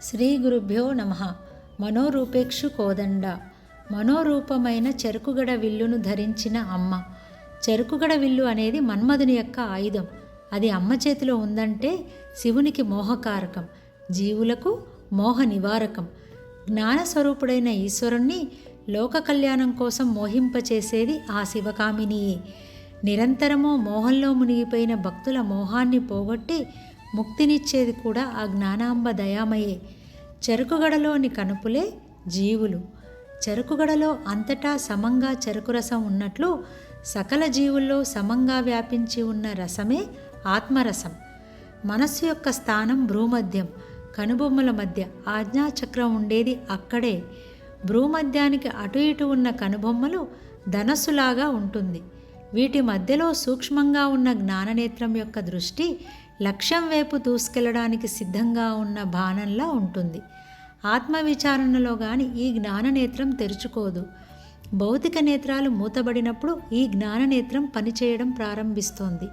శ్రీ గురుభ్యో నమః. మనోరూపేక్షు కోదండ. మనోరూపమైన చెరుకుగడ విల్లును ధరించిన అమ్మ. చెరుకుగడ విల్లు అనేది మన్మధుని యొక్క ఆయుధం. అది అమ్మ చేతిలో ఉందంటే శివునికి మోహకారకం, జీవులకు మోహ నివారకం. జ్ఞానస్వరూపుడైన ఈశ్వరుణ్ణి లోక కళ్యాణం కోసం మోహింపచేసేది ఆ శివకామినియే. నిరంతరము మోహంలో మునిగిపోయిన భక్తుల మోహాన్ని పోగొట్టి ముక్తినిచ్చేది కూడా ఆ జ్ఞానాంబ దయామయే. చెరుకుగడలోని కనుపులే జీవులు. చెరుకుగడలో అంతటా సమంగా చెరుకు రసం ఉన్నట్లు సకల జీవుల్లో సమంగా వ్యాపించి ఉన్న రసమే ఆత్మరసం. మనస్సు యొక్క స్థానం భ్రూమధ్యం, కనుబొమ్మల మధ్య. ఆజ్ఞాచక్రం ఉండేది అక్కడే. భ్రూమధ్యానికి అటు ఇటు ఉన్న కనుబొమ్మలు ధనస్సులాగా ఉంటుంది. వీటి మధ్యలో సూక్ష్మంగా ఉన్న జ్ఞాననేత్రం యొక్క దృష్టి లక్ష్యం వైపు దూసుకెళ్లడానికి సిద్ధంగా ఉన్న బాణంలా ఉంటుంది. ఆత్మవిచారణలో కానీ ఈ జ్ఞాననేత్రం తెరుచుకోదు. భౌతిక నేత్రాలు మూతబడినప్పుడు ఈ జ్ఞాననేత్రం పనిచేయడం ప్రారంభిస్తోంది.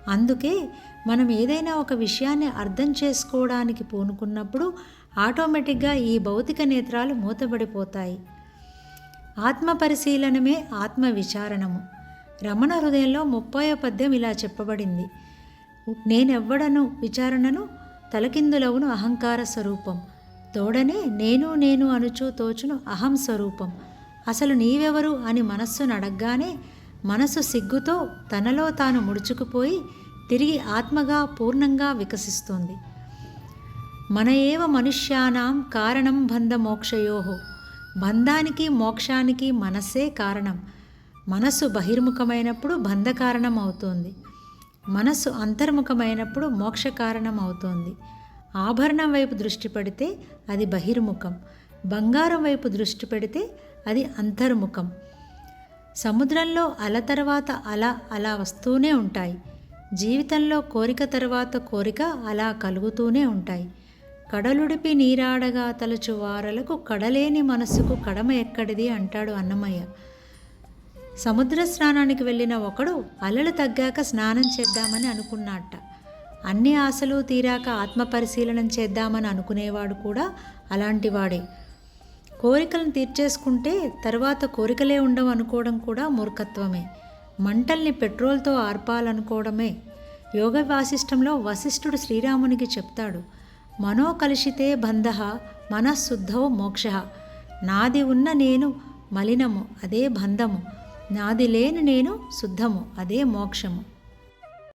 అందుకే మనం ఏదైనా ఒక విషయాన్ని అర్థం చేసుకోవడానికి పూనుకున్నప్పుడు ఆటోమేటిక్గా ఈ భౌతిక నేత్రాలు మూతబడిపోతాయి. ఆత్మ పరిశీలనమే ఆత్మ విచారణము. రమణ హృదయంలో 30వ పద్యం ఇలా చెప్పబడింది: నేనెవ్వడను విచారణను తలకిందులవును అహంకార స్వరూపం. తోడనే నేను నేను అనుచు తోచును అహం స్వరూపం. అసలు నీవెవరు అని మనస్సును అడగ్గానే మనసు సిగ్గుతో తనలో తాను ముడుచుకుపోయి తిరిగి ఆత్మగా పూర్ణంగా వికసిస్తుంది. మన ఏవ మనుష్యానాం కారణం బంధ మోక్షయోహో. బంధానికి మోక్షానికి మనస్సే కారణం. మనస్సు బహిర్ముఖమైనప్పుడు బంధ కారణం అవుతోంది. మనస్సు అంతర్ముఖమైనప్పుడు మోక్ష కారణం అవుతోంది. ఆభరణం వైపు దృష్టి పెడితే అది బహిర్ముఖం, బంగారం వైపు దృష్టి పెడితే అది అంతర్ముఖం. సముద్రంలో అల తర్వాత అల అలా వస్తూనే ఉంటాయి. జీవితంలో కోరిక తర్వాత కోరిక అలా కలుగుతూనే ఉంటాయి. కడలుడిపి నీరాడగా తలచు వారలకు కడలేని మనస్సుకు కడమ ఎక్కడిది అంటాడు అన్నమయ్య. సముద్ర స్నానానికి వెళ్ళిన ఒకడు అలలు తగ్గాక స్నానం చేద్దామని అనుకున్నట్ట. అన్ని ఆశలు తీరాక ఆత్మ పరిశీలనం చేద్దామని అనుకునేవాడు కూడా అలాంటివాడే. కోరికలను తీర్చేసుకుంటే తర్వాత కోరికలే ఉండవు అనుకోవడం కూడా మూర్ఖత్వమే. మంటల్ని పెట్రోల్తో ఆర్పాలనుకోవడమే. యోగ వాసిష్టంలో వశిష్ఠుడు శ్రీరామునికి చెప్తాడు: మనోకలుషితే బంధః మనఃశుద్ధో మోక్షః. నాది ఉన్న నేను మలినము, అదే బంధము. నాది లేని నేను శుద్ధము, అదే మోక్షము.